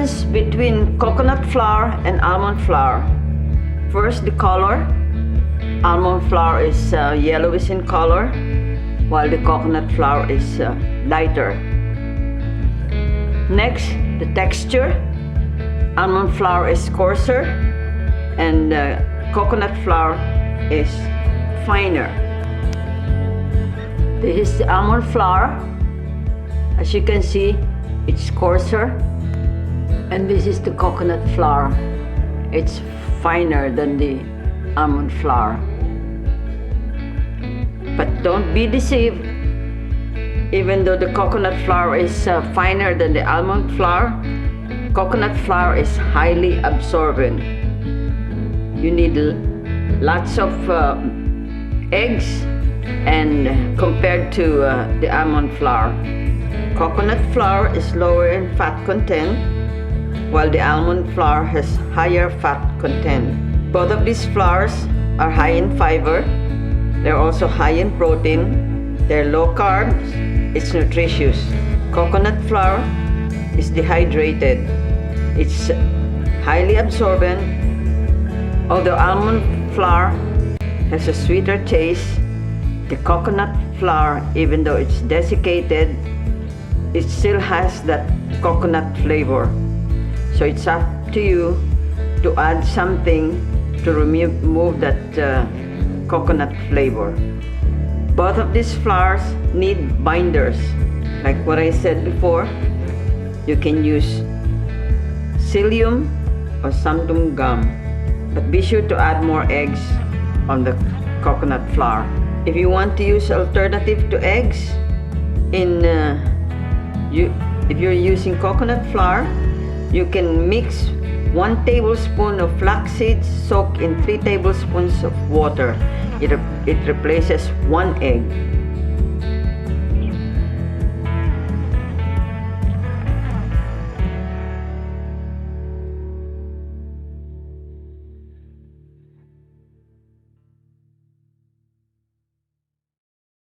difference between coconut flour and almond flour. First, the color. Almond flour is yellowish in color, while the coconut flour is lighter. Next, the texture. Almond flour is coarser and coconut flour is finer. This is the almond flour. As you can see, it's coarser. And this is the coconut flour. It's finer than the almond flour. But don't be deceived. Even though the coconut flour is finer than the almond flour, coconut flour is highly absorbent. You need lots of eggs and compared to the almond flour. Coconut flour is lower in fat content, while the almond flour has higher fat content. Both of these flours are high in fiber. They're also high in protein. They're low carbs. It's nutritious. Coconut flour is dehydrated. It's highly absorbent. Although almond flour has a sweeter taste, the coconut flour, even though it's desiccated, it still has that coconut flavor. So it's up to you to add something to remove that coconut flavor. Both of these flours need binders. Like what I said before, you can use psyllium or xanthan gum, but be sure to add more eggs on the coconut flour. If you want to use alternative to eggs, if you're using coconut flour, you can mix 1 tablespoon of flax seeds soaked in 3 tablespoons of water. It replaces 1 egg.